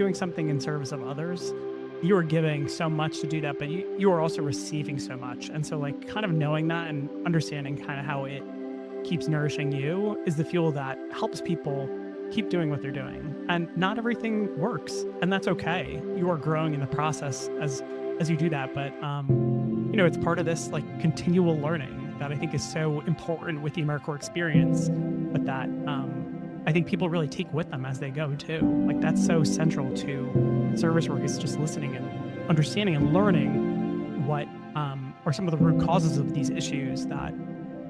doing something in service of others, you are giving so much to do that, but you are also receiving so much. And so like kind of knowing that and understanding kind of how it keeps nourishing you is the fuel that helps people keep doing what they're doing. And not everything works, and that's okay. You are growing in the process as you do that. But it's part of this like continual learning that I think is so important with the AmeriCorps experience, but that I think people really take with them as they go too. Like that's so central to service work, is just listening and understanding and learning what are some of the root causes of these issues that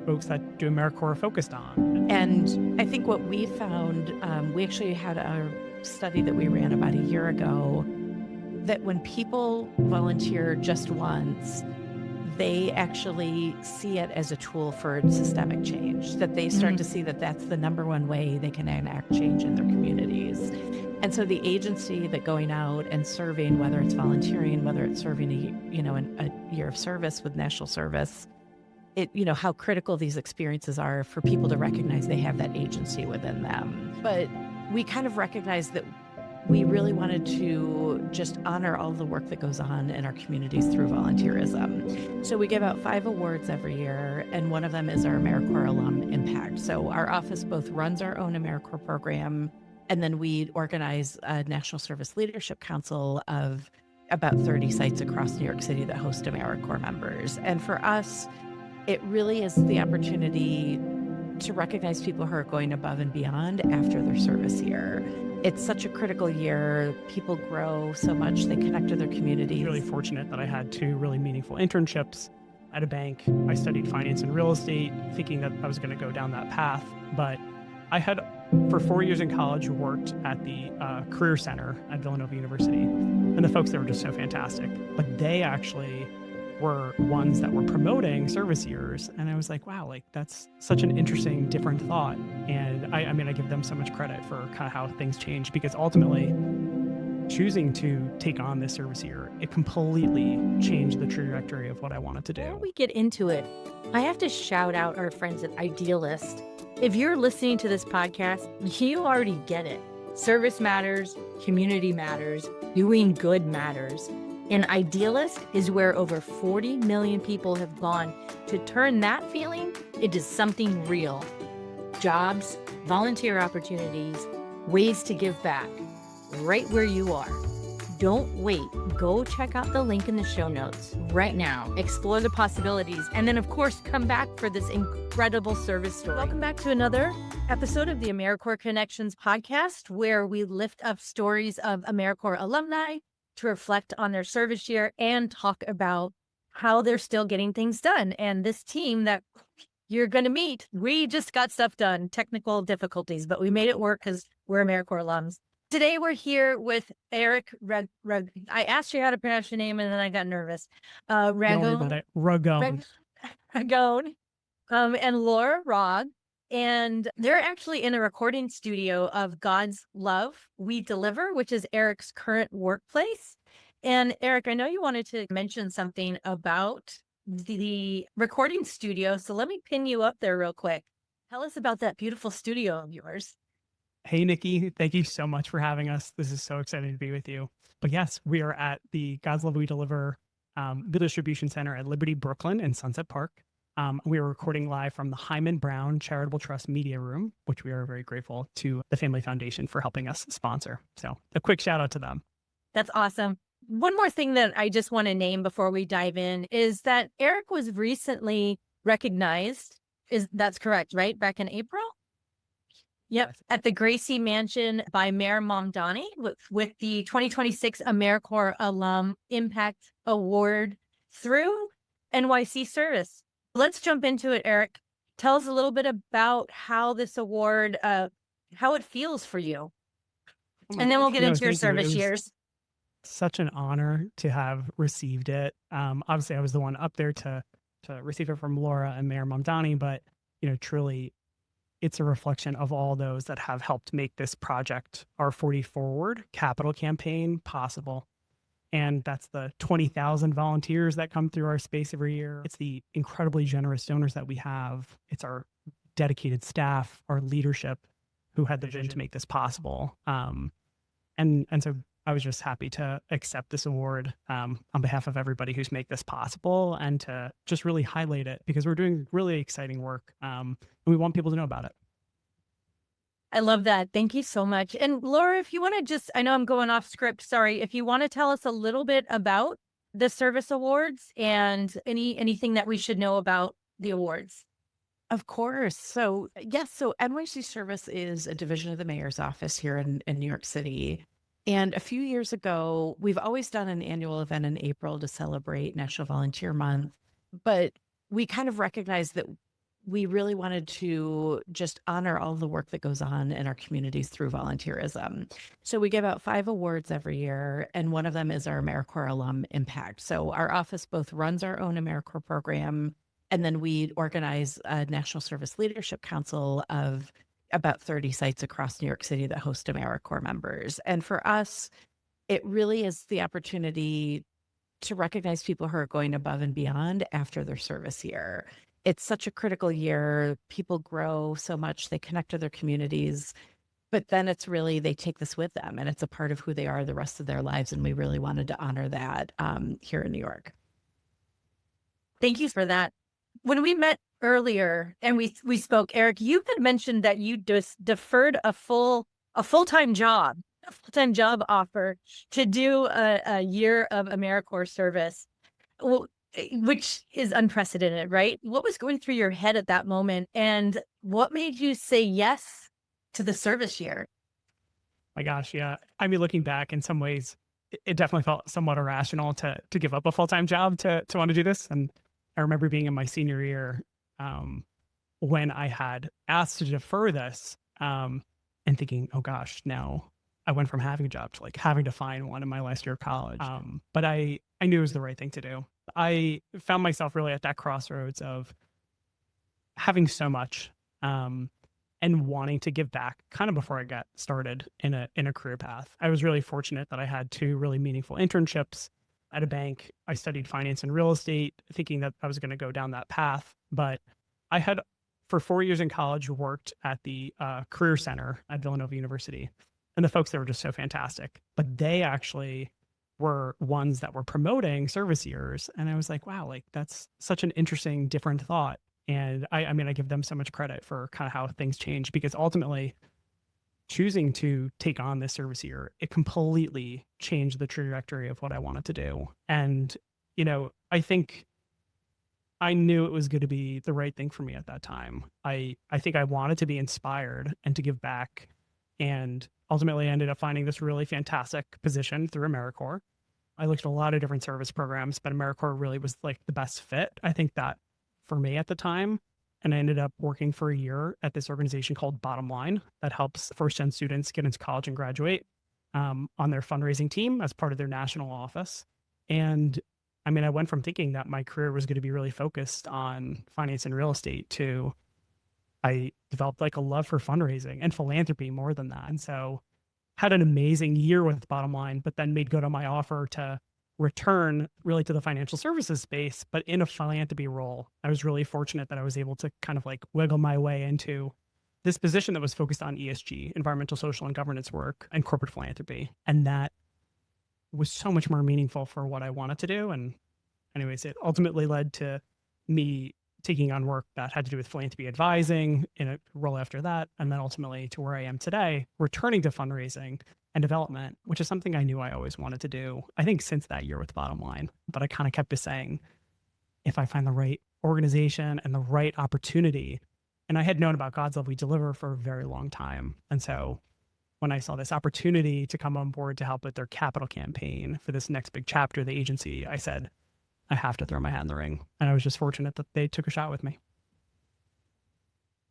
folks that do AmeriCorps are focused on. And I think what we found, we actually had a study that we ran about a year ago, that when people volunteer just once, they actually see it as a tool for systemic change, that they start to see that that's the number one way they can enact change in their communities. And so the agency that going out and serving, whether it's volunteering, whether it's serving a year of service with national service, how critical these experiences are for people to recognize they have that agency within them. But we kind of recognized that we really wanted to just honor all the work that goes on in our communities through volunteerism. So we give out 5 awards every year, and one of them is our AmeriCorps Alum Impact. So our office both runs our own AmeriCorps program, and then we organize a National Service Leadership Council of about 30 sites across New York City that host AmeriCorps members. And for us, it really is the opportunity to recognize people who are going above and beyond after their service year. It's such a critical year. People grow so much. They connect to their communities. I'm really fortunate that I had 2 really meaningful internships at a bank. I studied finance and real estate, thinking that I was going to go down that path. But I had, for 4 years in college, worked at the Career Center at Villanova University. And the folks there were just so fantastic. But they actually were ones that were promoting service years. And I was like, wow, like that's such an interesting, different thought. And I give them so much credit for kind of how things changed, because ultimately choosing to take on this service year, it completely changed the trajectory of what I wanted to do. Before we get into it, I have to shout out our friends at Idealist. If you're listening to this podcast, you already get it. Service matters, community matters, doing good matters. And Idealist is where over 40 million people have gone to turn that feeling into something real. Jobs, volunteer opportunities, ways to give back, right where you are. Don't wait. Go check out the link in the show notes right now. Explore the possibilities. And then, of course, come back for this incredible service story. Welcome back to another episode of the AmeriCorps Connections podcast, where we lift up stories of AmeriCorps alumni to reflect on their service year and talk about how they're still getting things done. And this team that you're going to meet, we just got stuff done, technical difficulties, but we made it work because we're AmeriCorps alums. Today, we're here with Eric I asked you how to pronounce your name, and then I got nervous. Ragone. Ragone. And Laura Rog. And they're actually in a recording studio of God's Love We Deliver, which is Eric's current workplace. And Eric, I know you wanted to mention something about the recording studio. So let me pin you up there real quick. Tell us about that beautiful studio of yours. Hey, Nikki, thank you so much for having us. This is so exciting to be with you. But yes, we are at the God's Love We Deliver the distribution center at Liberty Brooklyn in Sunset Park. We are recording live from the Himan Brown Charitable Trust Media Room, which we are very grateful to the Family Foundation for helping us sponsor. So a quick shout out to them. That's awesome. One more thing that I just want to name before we dive in is that Eric was recently recognized. That's correct, right? Back in April? Yep. At the Gracie Mansion by Mayor Mamdani with the 2026 AmeriCorps Alum Impact Award through NYC Service. Let's jump into it, Eric. Tell us a little bit about how this award, how it feels for you. And then we'll get into your service years. Such an honor to have received it. Obviously, I was the one up there to receive it from Laura and Mayor Mamdani, but truly, it's a reflection of all those that have helped make this project, our 40 Forward capital campaign, possible. And that's the 20,000 volunteers that come through our space every year. It's the incredibly generous donors that we have. It's our dedicated staff, our leadership who had the vision to make this possible. And so I was just happy to accept this award on behalf of everybody who's made this possible, and to just really highlight it because we're doing really exciting work, and we want people to know about it. I love that. Thank you so much. And Laura, if you want to just, I know I'm going off script, sorry. If you want to tell us a little bit about the service awards and anything that we should know about the awards. Of course. So yes, so NYC Service is a division of the mayor's office here in New York City. And a few years ago, we've always done an annual event in April to celebrate National Volunteer Month, but we kind of recognized that we really wanted to just honor all the work that goes on in our communities through volunteerism. So we give out 5 awards every year, and one of them is our AmeriCorps Alum Impact. So our office both runs our own AmeriCorps program, and then we organize a National Service Leadership Council of about 30 sites across New York City that host AmeriCorps members. And for us, it really is the opportunity to recognize people who are going above and beyond after their service year. It's such a critical year. People grow so much, they connect to their communities, but then it's really, they take this with them and it's a part of who they are the rest of their lives. And we really wanted to honor that here in New York. Thank you for that. When we met earlier and we spoke, Eric, you had mentioned that you just deferred a full-time job offer to do a year of AmeriCorps service, which is unprecedented, right? What was going through your head at that moment, and what made you say yes to the service year? My gosh, yeah. I mean, looking back, in some ways, it definitely felt somewhat irrational to give up a full-time job to want to do this. And I remember being in my senior year when I had asked to defer this and thinking, oh gosh, now I went from having a job to like having to find one in my last year of college. But I knew it was the right thing to do. I found myself really at that crossroads of having so much and wanting to give back kind of before I got started in a career path. I was really fortunate that I had 2 really meaningful internships at a bank. I studied finance and real estate, thinking that I was going to go down that path. But I had, for 4 years in college, worked at the Career Center at Villanova University. And the folks there were just so fantastic. But they actually were ones that were promoting service years. And I was like, wow, like that's such an interesting, different thought. And I mean, I give them so much credit for kind of how things changed, because ultimately choosing to take on this service year, it completely changed the trajectory of what I wanted to do. And, you know, I think I knew it was going to be the right thing for me at that time. I think I wanted to be inspired and to give back. And ultimately I ended up finding this really fantastic position through AmeriCorps. I looked at a lot of different service programs, but AmeriCorps really was like the best fit, I think, that for me at the time. And I ended up working for a year at this organization called Bottom Line that helps first-gen students get into college and graduate on their fundraising team as part of their national office. And I mean, I went from thinking that my career was going to be really focused on finance and real estate to I developed like a love for fundraising and philanthropy more than that. And so had an amazing year with Bottom Line, but then made good on my offer to return really to the financial services space, but in a philanthropy role. I was really fortunate that I was able to kind of like wiggle my way into this position that was focused on ESG, environmental, social, and governance work, and corporate philanthropy. And that was so much more meaningful for what I wanted to do. And anyways, it ultimately led to me taking on work that had to do with philanthropy advising in a role after that. And then ultimately to where I am today, returning to fundraising and development, which is something I knew I always wanted to do, I think since that year with Bottom Line. But I kind of kept saying, if I find the right organization and the right opportunity, and I had known about God's Love We Deliver for a very long time. And so when I saw this opportunity to come on board to help with their capital campaign for this next big chapter of the agency, I said, I have to throw my hat in the ring. And I was just fortunate that they took a shot with me.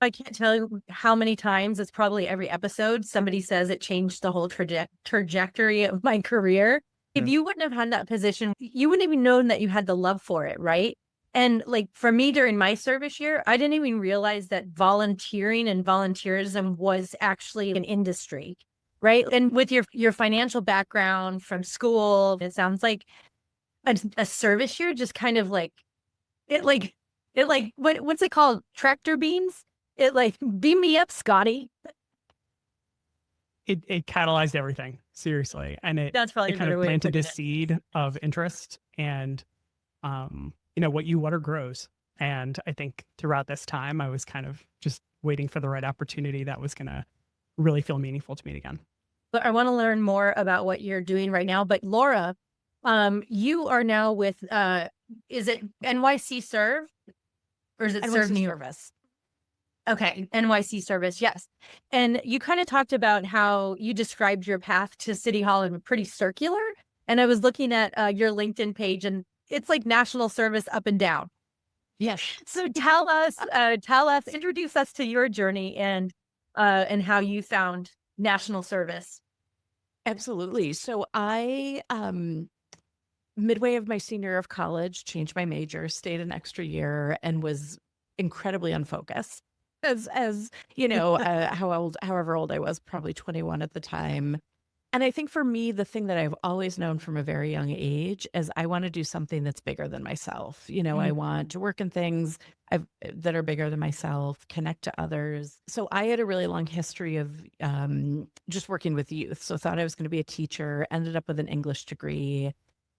I can't tell you how many times, it's probably every episode, somebody says it changed the whole trajectory of my career. If you wouldn't have had that position, you wouldn't even known that you had the love for it, right? And like for me during my service year, I didn't even realize that volunteering and volunteerism was actually an industry, right? And with your financial background from school, it sounds like a service year just kind of like, what's it called? Tractor beams? It like, beam me up, Scotty. it catalyzed everything, seriously. And That's probably it a kind better of way of planted putting this it. seed of interest, and what you water grows. And I think throughout this time, I was kind of just waiting for the right opportunity that was going to really feel meaningful to me again. But I want to learn more about what you're doing right now. But Laura, you are now with, is it NYC Serve or is it Serve New York? Service. Okay, NYC Service, yes. And you kind of talked about how you described your path to City Hall and pretty circular. And I was looking at your LinkedIn page, and it's like national service up and down. Yes. So introduce us to your journey and how you found national service. Absolutely. So I, midway of my senior year of college, changed my major, stayed an extra year, and was incredibly unfocused. As you know, however old I was, probably 21 at the time. And I think for me, the thing that I've always known from a very young age is I want to do something that's bigger than myself. I want to work in things that are bigger than myself, connect to others. So I had a really long history of just working with youth. So thought I was going to be a teacher, ended up with an English degree,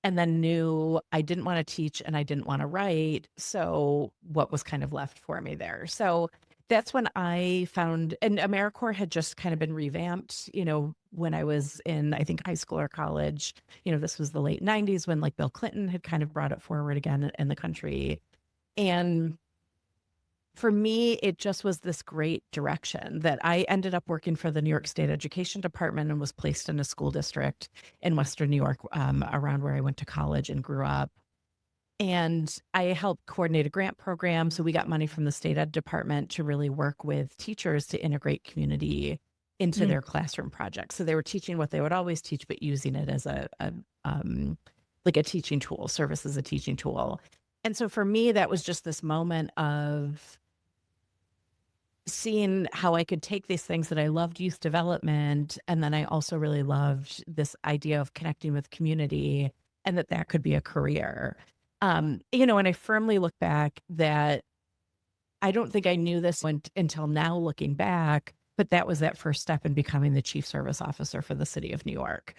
and then knew I didn't want to teach and I didn't want to write. So what was kind of left for me there? So that's when I found, and AmeriCorps had just kind of been revamped, when I was in, I think, high school or college. This was the late 90s when like Bill Clinton had kind of brought it forward again in the country. And for me, it just was this great direction that I ended up working for the New York State Education Department and was placed in a school district in Western New York, around where I went to college and grew up. And I helped coordinate a grant program. So we got money from the state ed department to really work with teachers to integrate community into their classroom projects. So they were teaching what they would always teach, but using it as a teaching tool, service as a teaching tool. And so for me, that was just this moment of seeing how I could take these things that I loved, youth development, and then I also really loved this idea of connecting with community, and that could be a career. And I firmly look back that I don't think I knew this until now looking back, but that was that first step in becoming the chief service officer for the city of New York.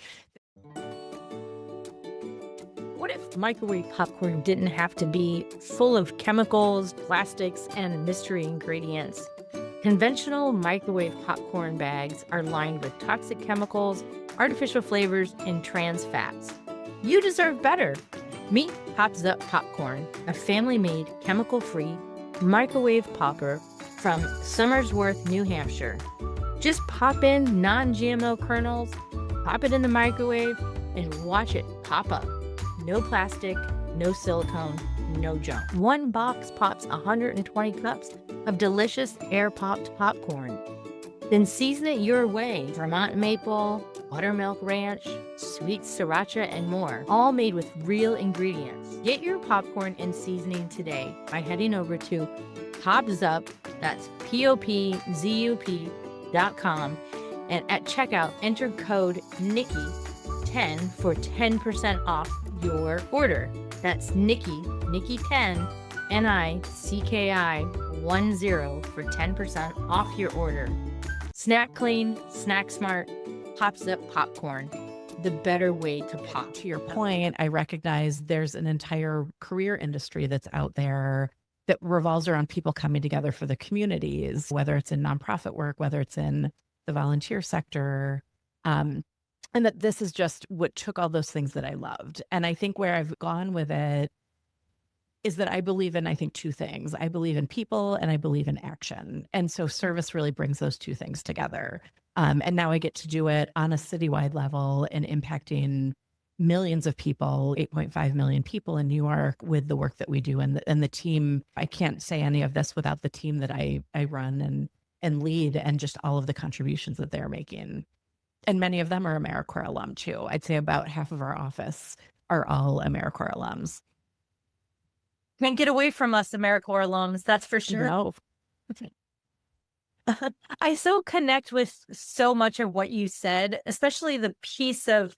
What if microwave popcorn didn't have to be full of chemicals, plastics, and mystery ingredients? Conventional microwave popcorn bags are lined with toxic chemicals, artificial flavors, and trans fats. You deserve better. Meet Pops Up Popcorn, a family-made, chemical-free microwave popper from Somersworth, New Hampshire. Just pop in non-GMO kernels, pop it in the microwave, and watch it pop up. No plastic, no silicone, no junk. One box pops 120 cups of delicious air-popped popcorn. Then season it your way. Vermont maple, buttermilk ranch, sweet sriracha, and more. All made with real ingredients. Get your popcorn and seasoning today by heading over to popzup, that's popzup.com, and at checkout, enter code Nikki10 for 10% off your order. That's Nikki10, NICKI10 for 10% off your order. Snack clean, snack smart, Pops Up Popcorn, the better way to pop. To your point, I recognize there's an entire career industry that's out there that revolves around people coming together for the communities, whether it's in nonprofit work, whether it's in the volunteer sector. And that this is just what took all those things that I loved. And I think where I've gone with it is that I believe in, I think, two things. I believe in people and I believe in action. And so service really brings those two things together. And now I get to do it on a citywide level and impacting millions of people, 8.5 million people in New York with the work that we do. And the team, I can't say any of this without the team that I run and lead, and just all of the contributions that they're making. And many of them are AmeriCorps alum too. I'd say about half of our office are all AmeriCorps alums. Can't get away from us, AmeriCorps alums, that's for sure. No. I so connect with so much of what you said, especially the piece of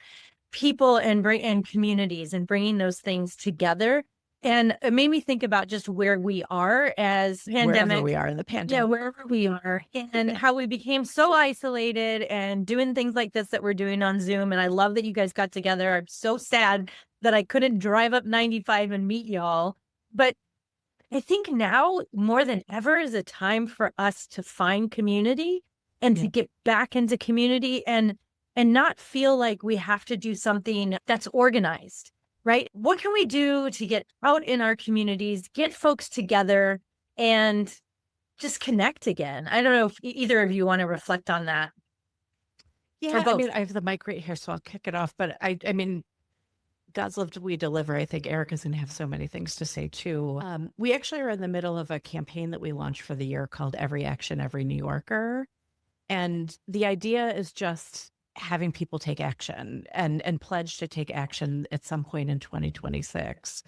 people and communities and bringing those things together. And it made me think about just where we are as pandemic. Wherever we are in the Yeah, pandemic. wherever we are, and how we became so isolated and doing things like this that we're doing on Zoom. And I love that you guys got together. I'm so sad that I couldn't drive up 95 and meet y'all. But I think now more than ever is a time for us to find community and to get back into community and not feel like we have to do something that's organized, right? What can we do to get out in our communities, get folks together and just connect again? I don't know if either of you want to reflect on that. Yeah, Or both. I mean, I have the mic right here, so I'll kick it off. But I mean, God's love, we deliver. I think Erica's going to have so many things to say too. We actually are in the middle of a campaign that we launched for the year called Every Action, Every New Yorker. And the idea is just having people take action and pledge to take action at some point in 2026.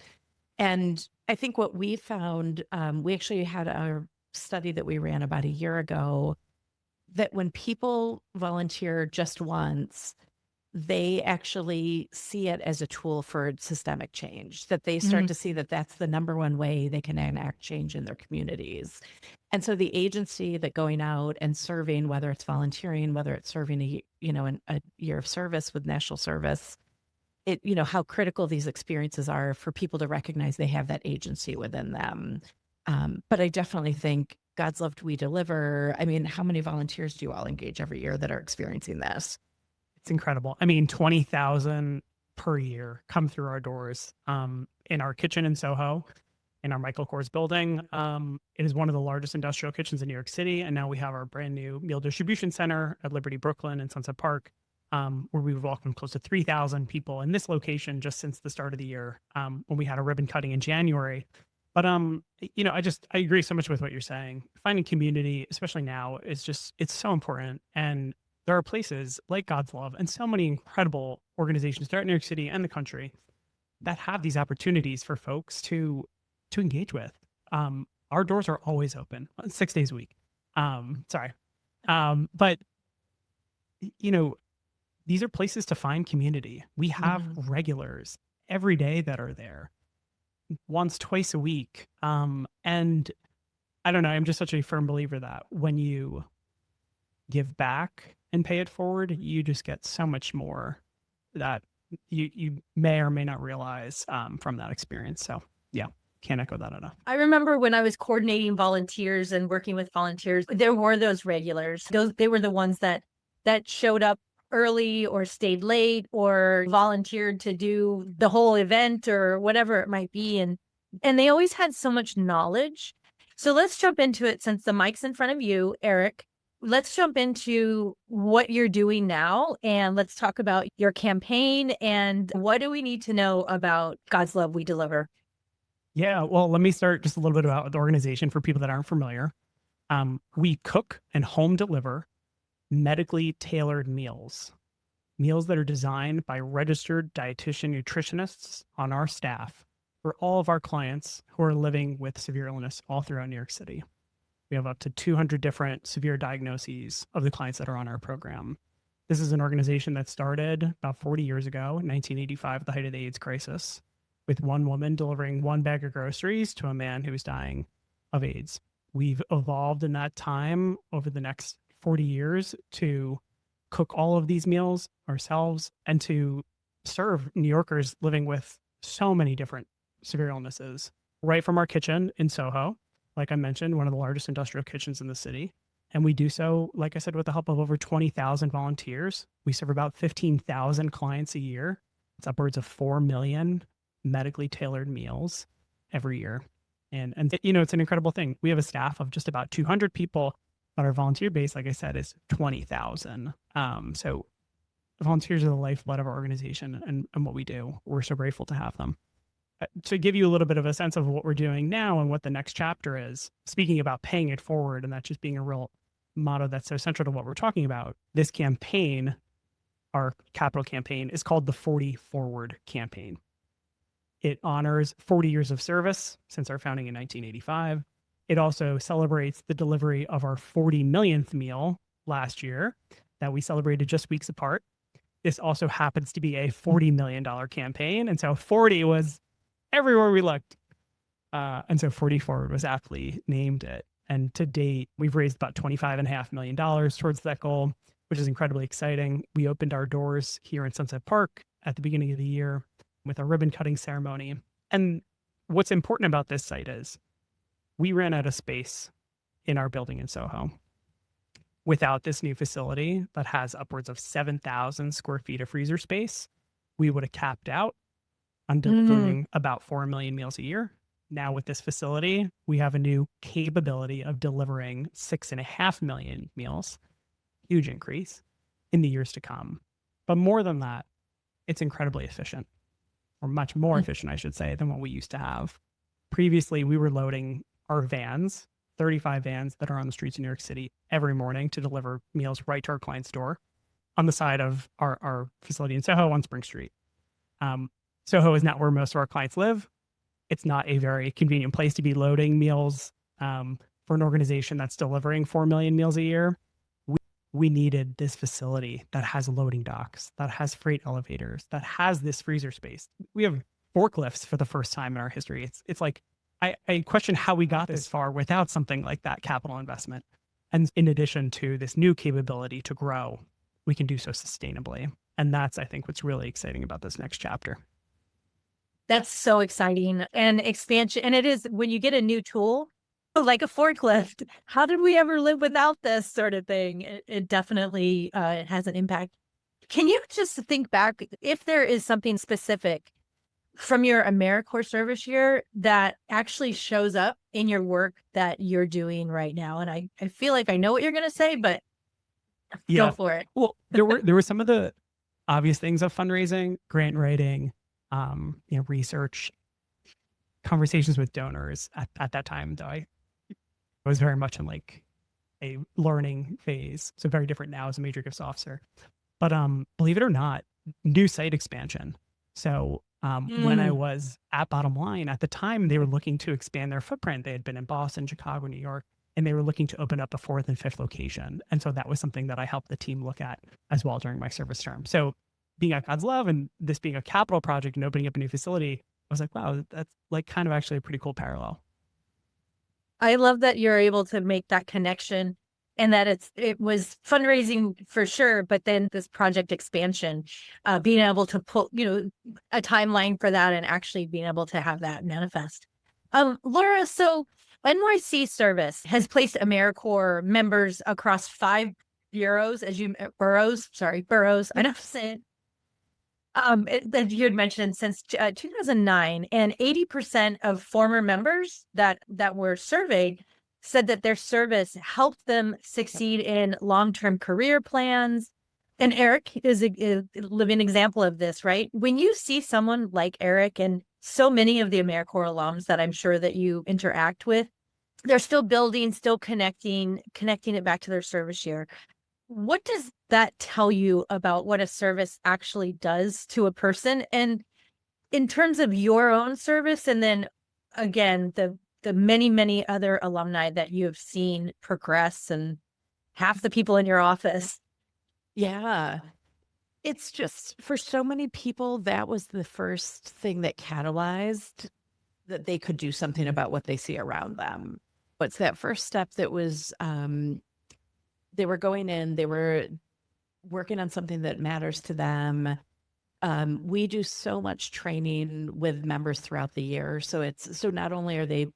And I think what we found, we actually had a study that we ran about a year ago, that when people volunteer just once, they actually see it as a tool for systemic change, that they start to see that that's the number one way they can enact change in their communities. And so the agency that going out and serving, whether it's volunteering, whether it's serving a year of service with national service, how critical these experiences are for people to recognize they have that agency within them. But I definitely think God's love, we deliver. I mean, how many volunteers do you all engage every year that are experiencing this? It's incredible. I mean, 20,000 per year come through our doors in our kitchen in Soho, in our Michael Kors building. It is one of the largest industrial kitchens in New York City. And now we have our brand new meal distribution center at Liberty Brooklyn and Sunset Park, where we've welcomed close to 3,000 people in this location just since the start of the year, when we had a ribbon cutting in January. But, I agree so much with what you're saying. Finding community, especially now, it's so important. And there are places like God's Love and so many incredible organizations throughout New York City and the country that have these opportunities for folks to engage with. Our doors are always open 6 days a week. But these are places to find community. We have regulars every day that are there, once, twice a week. And I don't know, I'm just such a firm believer that when you give back and pay it forward, you just get so much more that you may or may not realize from that experience. So yeah, can't echo that enough. I remember when I was coordinating volunteers and working with volunteers, there were those regulars. They were the ones that showed up early or stayed late or volunteered to do the whole event or whatever it might be. And they always had so much knowledge. So let's jump into it since the mic's in front of you, Eric. Let's jump into what you're doing now, and let's talk about your campaign and what do we need to know about God's Love, We Deliver. Yeah, well, let me start just a little bit about the organization for people that aren't familiar. We cook and home deliver medically tailored meals that are designed by registered dietitian nutritionists on our staff for all of our clients who are living with severe illness all throughout New York City. We have up to 200 different severe diagnoses of the clients that are on our program. This is an organization that started about 40 years ago, in 1985, at the height of the AIDS crisis, with one woman delivering one bag of groceries to a man who was dying of AIDS. We've evolved in that time over the next 40 years to cook all of these meals ourselves and to serve New Yorkers living with so many different severe illnesses right from our kitchen in Soho. Like I mentioned, one of the largest industrial kitchens in the city. And we do so, like I said, with the help of over 20,000 volunteers. We serve about 15,000 clients a year. It's upwards of 4 million medically tailored meals every year. And it's an incredible thing. We have a staff of just about 200 people, but our volunteer base, like I said, is 20,000. So volunteers are the lifeblood of our organization and what we do. We're so grateful to have them. To give you a little bit of a sense of what we're doing now and what the next chapter is, speaking about paying it forward and that just being a real motto that's so central to what we're talking about, this campaign, our capital campaign, is called the 40 Forward campaign. It honors 40 years of service since our founding in 1985. It also celebrates the delivery of our 40 millionth meal last year that we celebrated just weeks apart. This also happens to be a $40 million campaign. And so 40 was everywhere we looked. And so 40 Forward was aptly named it. And to date, we've raised about $25.5 million towards that goal, which is incredibly exciting. We opened our doors here in Sunset Park at the beginning of the year with a ribbon cutting ceremony. And what's important about this site is we ran out of space in our building in Soho. Without this new facility that has upwards of 7,000 square feet of freezer space, we would have capped out on delivering about 4 million meals a year. Now with this facility, we have a new capability of delivering 6.5 million meals, huge increase in the years to come. But more than that, it's incredibly efficient, or much more efficient, I should say, than what we used to have. Previously, we were loading our vans, 35 vans that are on the streets of New York City every morning to deliver meals right to our client's door on the side of our facility in Soho on Spring Street. Soho is not where most of our clients live. It's not a very convenient place to be loading meals for an organization that's delivering 4 million meals a year. We needed this facility that has loading docks, that has freight elevators, that has this freezer space. We have forklifts for the first time in our history. It's like, I question how we got this far without something like that capital investment. And in addition to this new capability to grow, we can do so sustainably. And that's, I think, what's really exciting about this next chapter. That's so exciting. And expansion. And it is when you get a new tool, like a forklift, how did we ever live without this sort of thing? It definitely has an impact. Can you just think back if there is something specific from your AmeriCorps service year that actually shows up in your work that you're doing right now? And I feel like I know what you're going to say, but go for it. Well, there were some of the obvious things of fundraising, grant writing, research, conversations with donors at that time, though I was very much in like a learning phase. So very different now as a major gifts officer. But believe it or not, new site expansion. So when I was at Bottom Line, at the time, they were looking to expand their footprint. They had been in Boston, Chicago, New York, and they were looking to open up a 4th and 5th location. And so that was something that I helped the team look at as well during my service term. So being at God's Love and this being a capital project and opening up a new facility, I was like, wow, that's like kind of actually a pretty cool parallel. I love that you're able to make that connection and that it was fundraising for sure, but then this project expansion, being able to put, a timeline for that and actually being able to have that manifest. Laura, so NYC Service has placed AmeriCorps members across 5 boroughs, boroughs. I know I'm saying that you had mentioned since 2009, and 80% of former members that were surveyed said that their service helped them succeed in long-term career plans. And Eric is a living example of this, right? When you see someone like Eric and so many of the AmeriCorps alums that I'm sure that you interact with, they're still building, still connecting it back to their service year. What does that tell you about what a service actually does to a person? And in terms of your own service, and then again, the many, many other alumni that you have seen progress and half the people in your office. Yeah. It's just for so many people, that was the first thing that catalyzed that they could do something about what they see around them. What's that first step that was, they were going in, they were working on something that matters to them. We do so much training with members throughout the year. So not only are they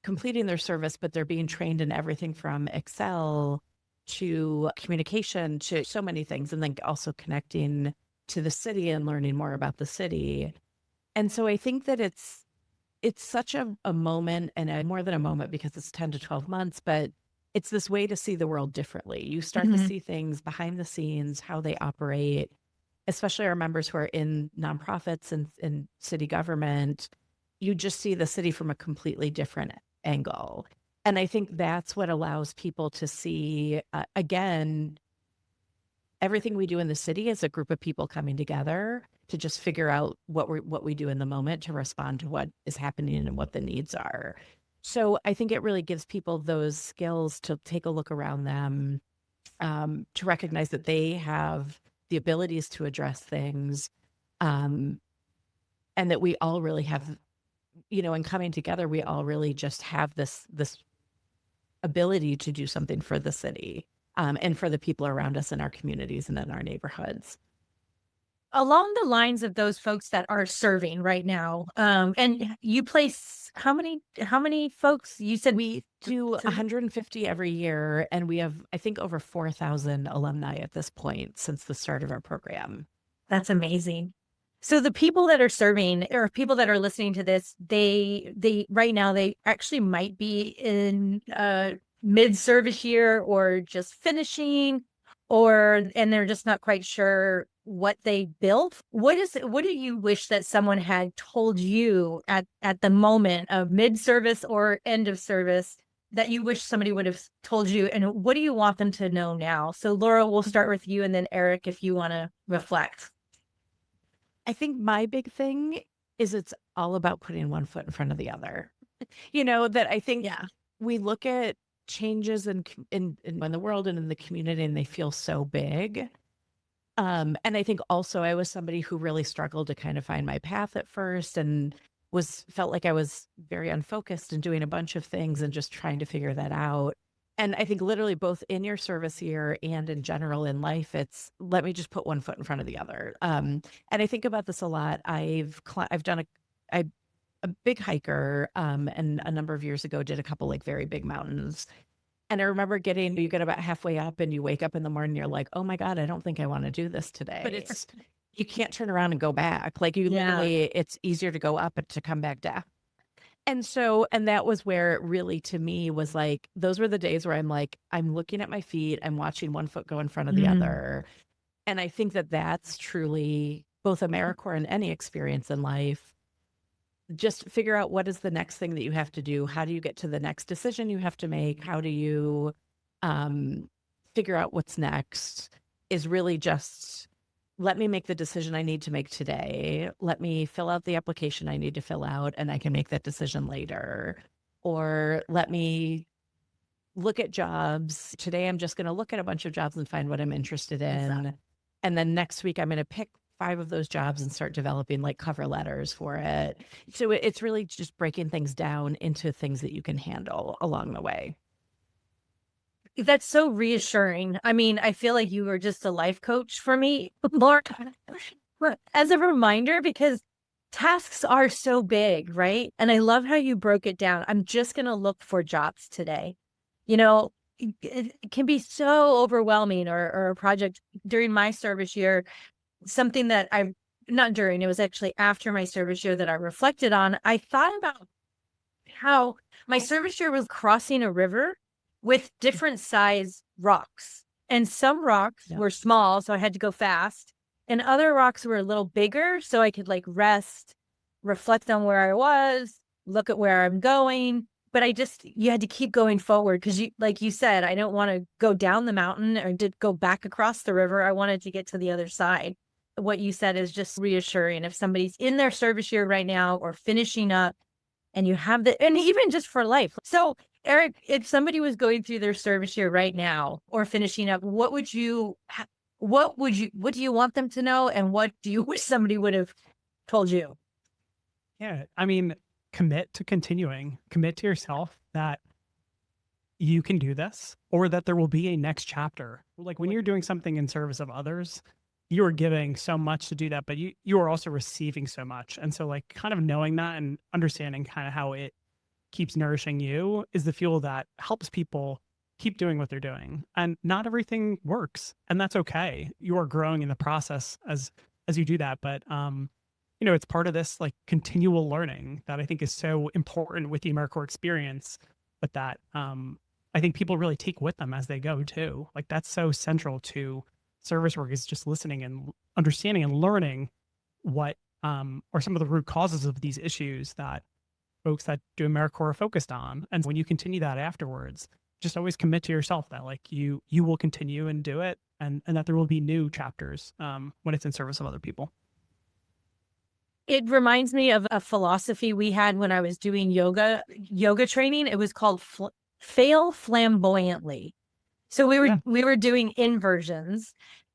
completing their service, but they're being trained in everything from Excel to communication to so many things, and then also connecting to the city and learning more about the city. And so I think that it's such a moment, and more than a moment because it's 10 to 12 months, but it's this way to see the world differently. You start to see things behind the scenes, how they operate, especially our members who are in nonprofits and in city government. You just see the city from a completely different angle. And I think that's what allows people to see, again, everything we do in the city is a group of people coming together to just figure out what we do in the moment to respond to what is happening and what the needs are. So I think it really gives people those skills to take a look around them, to recognize that they have the abilities to address things, and that we all really have and coming together, we all really just have this ability to do something for the city, and for the people around us in our communities and in our neighborhoods. Along the lines of those folks that are serving right now, and you place how many folks? You said We do 150 every year, and we have, I think, over 4,000 alumni at this point since the start of our program. That's amazing. So the people that are serving or people that are listening to this, they right now they actually might be in mid-service year or just finishing, and they're just not quite sure what they built. What do you wish that someone had told you at the moment of mid-service or end of service that you wish somebody would have told you, and what do you want them to know now? So Laura, we'll start with you, and then Eric, if you want to reflect. I think my big thing is it's all about putting one foot in front of the other. That I think we look at changes in the world and in the community, and they feel so big. And I think also I was somebody who really struggled to kind of find my path at first, and felt like I was very unfocused and doing a bunch of things and just trying to figure that out. And I think literally both in your service year and in general in life, it's let me just put one foot in front of the other. And I think about this a lot. I've done a big hiker, and a number of years ago did a couple like very big mountains. And I remember you get about halfway up and you wake up in the morning, you're like, oh my God, I don't think I want to do this today. But you can't turn around and go back. Like literally, it's easier to go up and to come back down. And that was where it really, to me, was like, those were the days where I'm like, I'm looking at my feet, I'm watching one foot go in front of the other. And I think that that's truly both AmeriCorps and any experience in life. Just figure out what is the next thing that you have to do. How do you get to the next decision you have to make? How do you figure out what's next? Is really just, let me make the decision I need to make today. Let me fill out the application I need to fill out, and I can make that decision later. Or let me look at jobs. Today, I'm just going to look at a bunch of jobs and find what I'm interested in. Exactly. And then next week, I'm going to pick 5 of those jobs and start developing like cover letters for it. So it's really just breaking things down into things that you can handle along the way. That's so reassuring. I mean, I feel like you were just a life coach for me, Laura, as a reminder, because tasks are so big, right? And I love how you broke it down. I'm just going to look for jobs today. It can be so overwhelming, or a project during my service year, something that it was actually after my service year that I reflected on. I thought about how my service year was crossing a river with different size rocks. And some rocks were small, so I had to go fast. And other rocks were a little bigger, so I could like rest, reflect on where I was, look at where I'm going. But you had to keep going forward because like you said, I don't want to go down the mountain or go back across the river. I wanted to get to the other side. What you said is just reassuring. If somebody's in their service year right now or finishing up, and you have and even just for life. So Eric, if somebody was going through their service year right now or finishing up, what do you want them to know? And what do you wish somebody would have told you? Yeah. I mean, commit to continuing, commit to yourself that you can do this, or that there will be a next chapter. Like when you're doing something in service of others, you are giving so much to do that, but you are also receiving so much. And so like kind of knowing that and understanding kind of how it keeps nourishing you is the fuel that helps people keep doing what they're doing. And not everything works, and that's okay. You are growing in the process as you do that. But it's part of this like continual learning that I think is so important with the AmeriCorps experience, but that I think people really take with them as they go too. Like that's so central to service work, is just listening and understanding and learning what are some of the root causes of these issues that folks that do AmeriCorps are focused on. And when you continue that afterwards, just always commit to yourself that like you will continue and do it, and that there will be new chapters when it's in service of other people. It reminds me of a philosophy we had when I was doing yoga training. It was called fail flamboyantly. So we were doing inversions.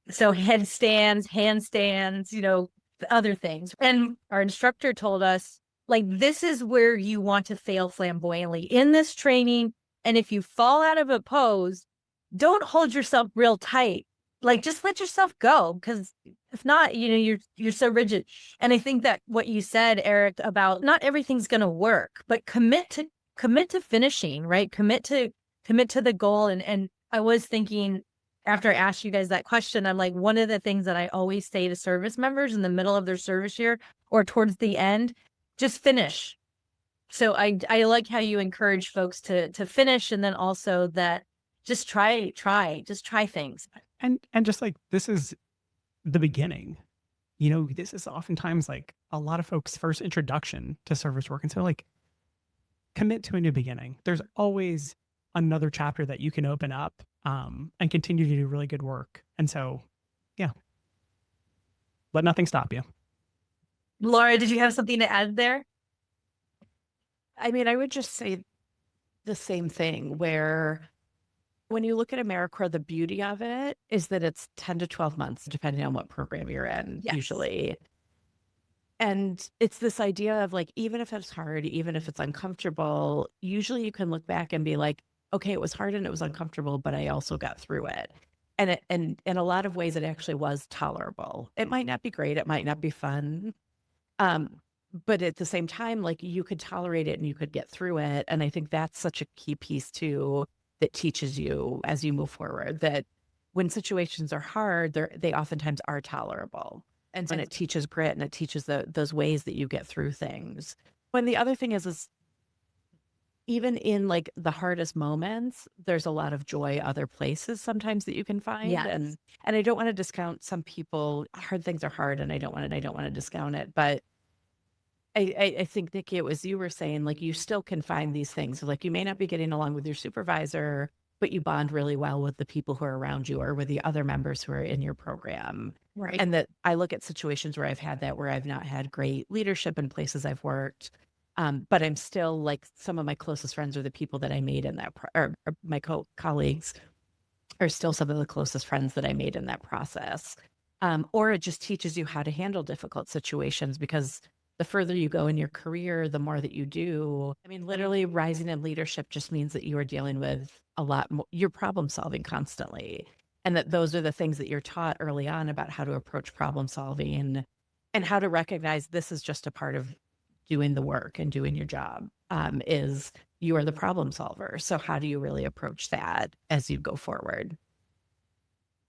So headstands, handstands, other things. And our instructor told us, Like, this is where you want to fail flamboyantly in this training. And if you fall out of a pose, don't hold yourself real tight. Like, just let yourself go, because if not, you're so rigid. And I think that what you said, Eric, about not everything's going to work, but commit to finishing, right? Commit to the goal. And I was thinking, after I asked you guys that question, I'm like, one of the things that I always say to service members in the middle of their service year or towards the end, just finish. So I like how you encourage folks to finish, and then also that just try things. And just like, this is the beginning. This is oftentimes like a lot of folks' first introduction to service work. And so, like, commit to a new beginning. There's always another chapter that you can open up and continue to do really good work. And so, yeah, let nothing stop you. Laura, did you have something to add there? I mean, I would just say the same thing, where when you look at AmeriCorps, the beauty of it is that it's 10 to 12 months, depending on what program you're in, Yes. usually. And it's this idea of, like, even if it's hard, even if it's uncomfortable, usually you can look back and be like, okay, it was hard and it was uncomfortable, but I also got through it. And in a lot of ways, it actually was tolerable. It might not be great. It might not be fun. But at the same time, like, you could tolerate it and you could get through it. And I think that's such a key piece too, that teaches you as you move forward, that when situations are hard, they oftentimes are tolerable. And it teaches grit, and it teaches those ways that you get through things. When the other thing is even in, like, the hardest moments, there's a lot of joy other places sometimes that you can find. Yes. And I don't want to discount some people. Hard things are hard, and I don't want to discount it. But I think, Nikki, it was you were saying, like, you still can find these things. So, like, you may not be getting along with your supervisor, but you bond really well with the people who are around you or with the other members who are in your program. Right. And that I look at situations where I've had that, where I've not had great leadership in places I've worked. But I'm still, like, some of my closest friends are the people that I made in that, or my colleagues are still some of the closest friends that I made in that process. Or it just teaches you how to handle difficult situations, because the further you go in your career, the more that you do. I mean, literally, rising in leadership just means that you are dealing with a lot more, you're problem solving constantly. And that those are the things that you're taught early on about how to approach problem solving and how to recognize this is just a part of doing the work and doing your job, is you are the problem solver. So how do you really approach that as you go forward?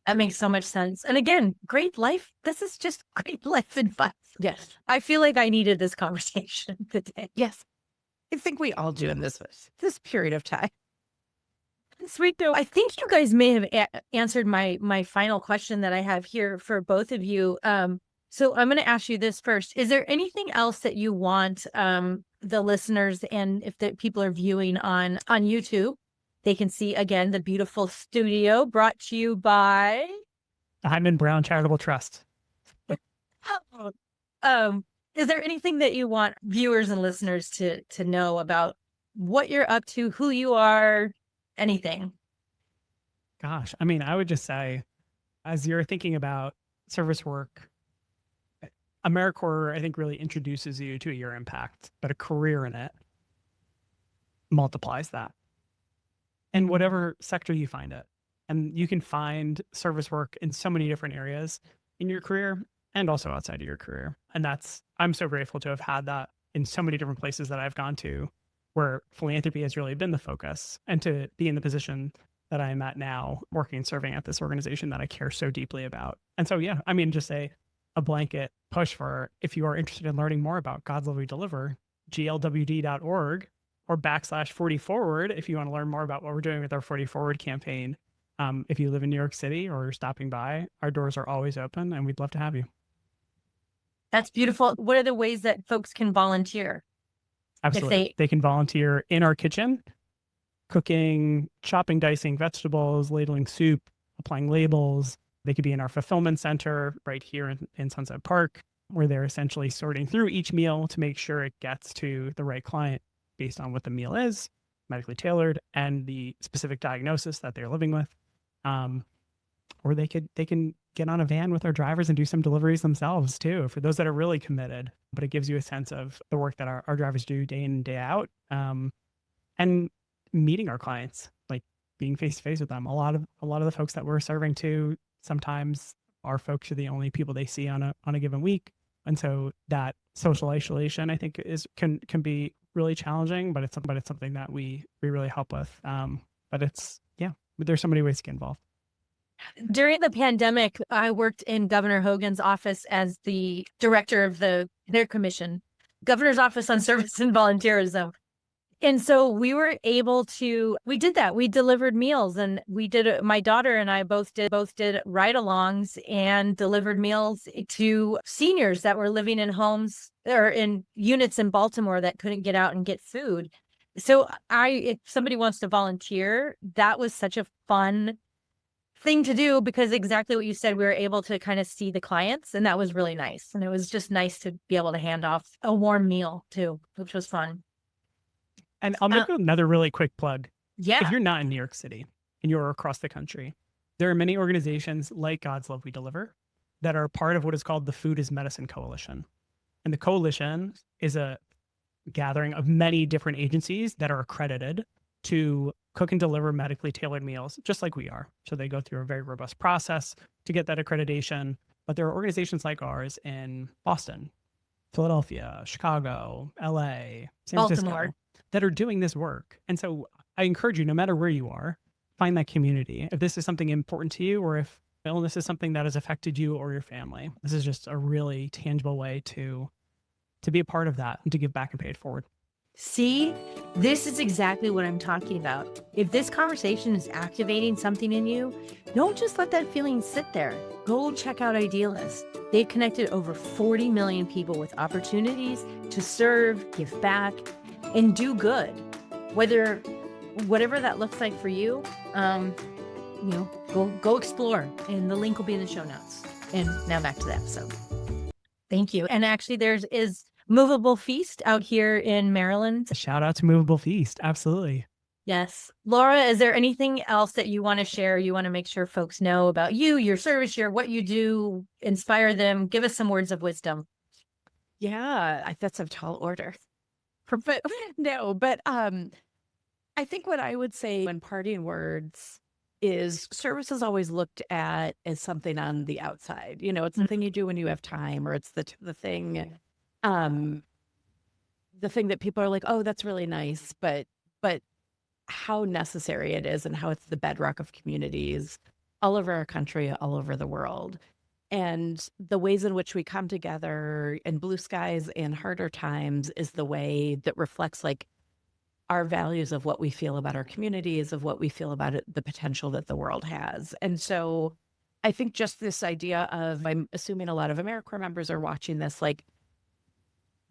That makes so much sense. And again, this is just great life advice. Yes. I feel like I needed this conversation today. Yes. I think we all do in this period of time. Sweet though. I think you guys may have answered my final question that I have here for both of you. So I'm going to ask you this first. Is there anything else that you want the listeners, and if the people are viewing on YouTube, they can see, again, the beautiful studio brought to you by The Himan Brown Charitable Trust. Is there anything that you want viewers and listeners to know about what you're up to, who you are, anything? Gosh, I mean, I would just say, as you're thinking about service work, AmeriCorps, I think, really introduces you to your impact, but a career in it multiplies that. In whatever sector you find it. And you can find service work in so many different areas in your career and also outside of your career. And I'm so grateful to have had that in so many different places that I've gone to, where philanthropy has really been the focus, and to be in the position that I am at now, working and serving at this organization that I care so deeply about. And so, yeah, I mean, just a blanket push for, if you are interested in learning more about God's Love We Deliver, glwd.org, or /40forward if you want to learn more about what we're doing with our 40 Forward campaign. If you live in New York City or you're stopping by, our doors are always open and we'd love to have you. That's beautiful. What are the ways that folks can volunteer? Absolutely. They can volunteer in our kitchen, cooking, chopping, dicing vegetables, ladling soup, applying labels. They could be in our fulfillment center right here in Sunset Park, where they're essentially sorting through each meal to make sure it gets to the right client based on what the meal is, medically tailored, and the specific diagnosis that they're living with. Or they can get on a van with our drivers and do some deliveries themselves too, for those that are really committed. But it gives you a sense of the work that our drivers do day in and day out. And meeting our clients, like being face to face with them. A lot of the folks that we're serving to, sometimes our folks are the only people they see on a given week. And so that social isolation, I think, can be really challenging, but it's something that we really help with. But there's so many ways to get involved. During the pandemic, I worked in Governor Hogan's office as the director of their commission, Governor's Office on Service and Volunteerism. And so we were able to, we did that. We delivered meals, and my daughter and I both did ride-alongs and delivered meals to seniors that were living in homes or in units in Baltimore that couldn't get out and get food. So if somebody wants to volunteer, that was such a fun thing to do, because exactly what you said, we were able to kind of see the clients, and that was really nice. And it was just nice to be able to hand off a warm meal too, which was fun. And I'll make another really quick plug. Yeah. If you're not in New York City and you're across the country, there are many organizations like God's Love We Deliver that are part of what is called the Food is Medicine Coalition. And the coalition is a gathering of many different agencies that are accredited to cook and deliver medically tailored meals, just like we are. So they go through a very robust process to get that accreditation. But there are organizations like ours in Boston, Philadelphia, Chicago, LA, San Francisco, Baltimore, that are doing this work. And so I encourage you, no matter where you are, find that community. If this is something important to you, or if illness is something that has affected you or your family, this is just a really tangible way to be a part of that and to give back and pay it forward. See, this is exactly what I'm talking about. If this conversation is activating something in you, don't just let that feeling sit there. Go check out Idealist. They've connected over 40 million people with opportunities to serve, give back, and do good. Whatever that looks like for you, go explore. And the link will be in the show notes. And now back to the episode. Thank you. And actually, is Movable Feast out here in Maryland. A shout out to Movable Feast. Absolutely. Yes. Laura, is there anything else that you want to share? You want to make sure folks know about you, your service, what you do, inspire them, give us some words of wisdom. Yeah, that's a tall order. But I think what I would say in parting words is service is always looked at as something on the outside. It's the thing you do when you have time, or it's the thing that people are like, oh, that's really nice, but how necessary it is, and how it's the bedrock of communities all over our country, all over the world. And the ways in which we come together in blue skies and harder times is the way that reflects like our values of what we feel about our communities, of what we feel about the potential that the world has. And so I think just this idea of, I'm assuming a lot of AmeriCorps members are watching this, like,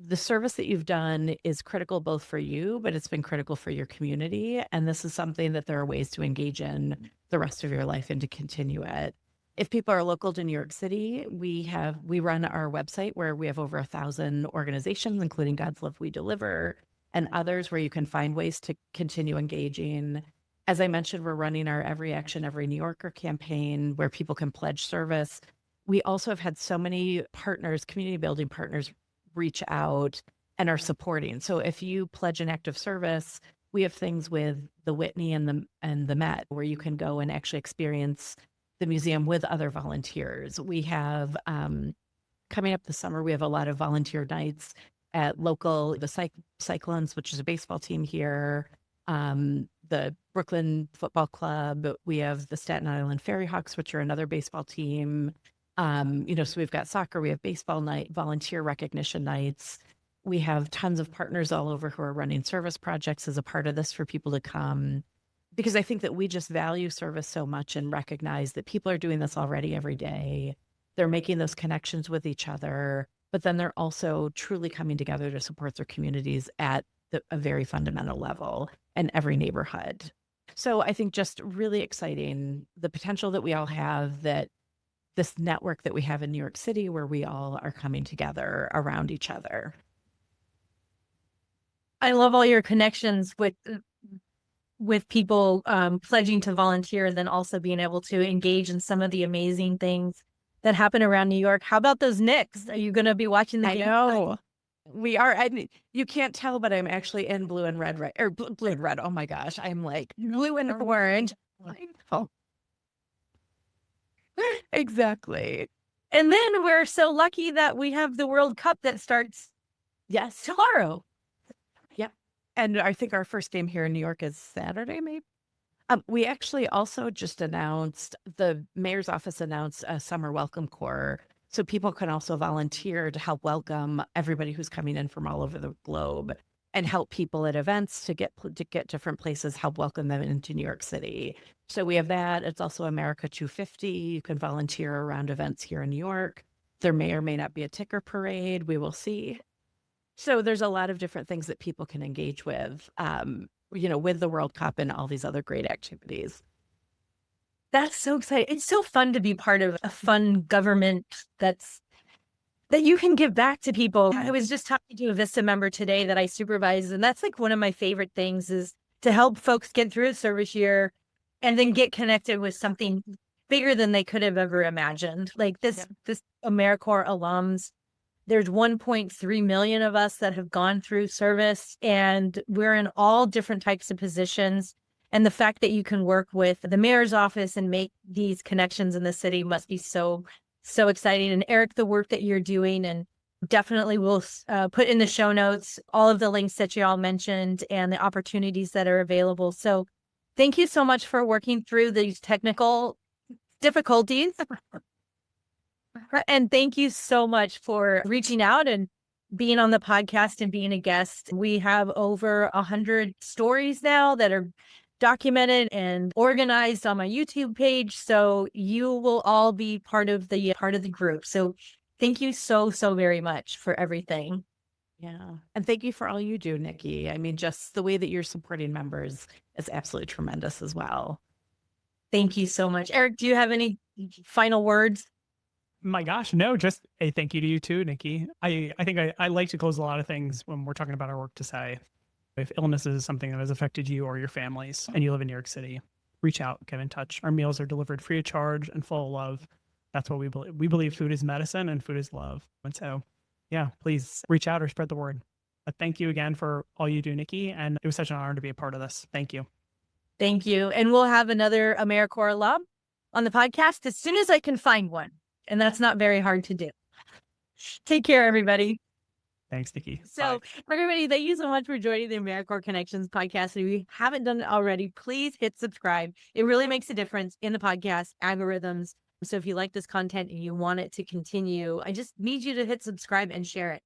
the service that you've done is critical both for you, but it's been critical for your community. And this is something that there are ways to engage in the rest of your life and to continue it. If people are local to New York City, we run our website where we have over 1,000 organizations, including God's Love We Deliver and others, where you can find ways to continue engaging. As I mentioned, we're running our Every Action, Every New Yorker campaign where people can pledge service. We also have had so many partners, community building partners, reach out and are supporting. So if you pledge an act of service, we have things with the Whitney and the Met where you can go and actually experience the museum with other volunteers. We have coming up this summer, we have a lot of volunteer nights at the Cyclones, which is a baseball team here, the Brooklyn Football Club. We have the Staten Island Ferry Hawks, which are another baseball team. So we've got soccer, we have baseball night, volunteer recognition nights. We have tons of partners all over who are running service projects as a part of this for people to come, because I think that we just value service so much and recognize that people are doing this already every day. They're making those connections with each other, but then they're also truly coming together to support their communities at a very fundamental level in every neighborhood. So I think just really exciting, the potential that we all have, that this network that we have in New York City where we all are coming together around each other. I love all your connections with people pledging to volunteer, and then also being able to engage in some of the amazing things that happen around New York. How about those Knicks? Are you going to be watching the I game? know. We are. You can't tell, but I'm actually in blue and red, right? Or blue and red. Oh my gosh. I'm like blue and orange. I know. Exactly. And then we're so lucky that we have the World Cup that starts Yes. tomorrow. Yep. And I think our first game here in New York is Saturday, maybe. We actually also just announced, the mayor's office announced a summer welcome corps. So people can also volunteer to help welcome everybody who's coming in from all over the globe and help people at events to get different places, help welcome them into New York City. So we have that. It's also America 250. You can volunteer around events here in New York. There may or may not be a ticker parade. We will see. So there's a lot of different things that people can engage with, with the World Cup and all these other great activities. That's so exciting. It's so fun to be part of a fun government that you can give back to people. I was just talking to a Vista member today that I supervise, and that's like one of my favorite things is to help folks get through a service year and then get connected with something bigger than they could have ever imagined. Like this AmeriCorps alums. There's 1.3 million of us that have gone through service, and we're in all different types of positions. And the fact that you can work with the mayor's office and make these connections in the city must be so, so exciting. And Eric, the work that you're doing, and definitely we'll put in the show notes all of the links that you all mentioned and the opportunities that are available. So thank you so much for working through these technical difficulties. And thank you so much for reaching out and being on the podcast and being a guest. We have over 100 stories now that are documented and organized on my YouTube page. So you will all be part of the group. So thank you so, so very much for everything. Yeah. And thank you for all you do, Nikki. I mean, just the way that you're supporting members is absolutely tremendous as well. Thank you so much. Eric, do you have any final words? My gosh, no, just a thank you to you too, Nikki. I think I like to close a lot of things when we're talking about our work to say, if illness is something that has affected you or your families and you live in New York City, reach out, get in touch. Our meals are delivered free of charge and full of love. That's what we believe. We believe food is medicine and food is love. And so, yeah, please reach out or spread the word. But thank you again for all you do, Nikki. And it was such an honor to be a part of this. Thank you. Thank you. And we'll have another AmeriCorps alum on the podcast as soon as I can find one. And that's not very hard to do. Take care, everybody. Thanks, Nikki. So, everybody, thank you so much for joining the AmeriCorps Connections podcast. If you haven't done it already, please hit subscribe. It really makes a difference in the podcast algorithms. So if you like this content and you want it to continue, I just need you to hit subscribe and share it.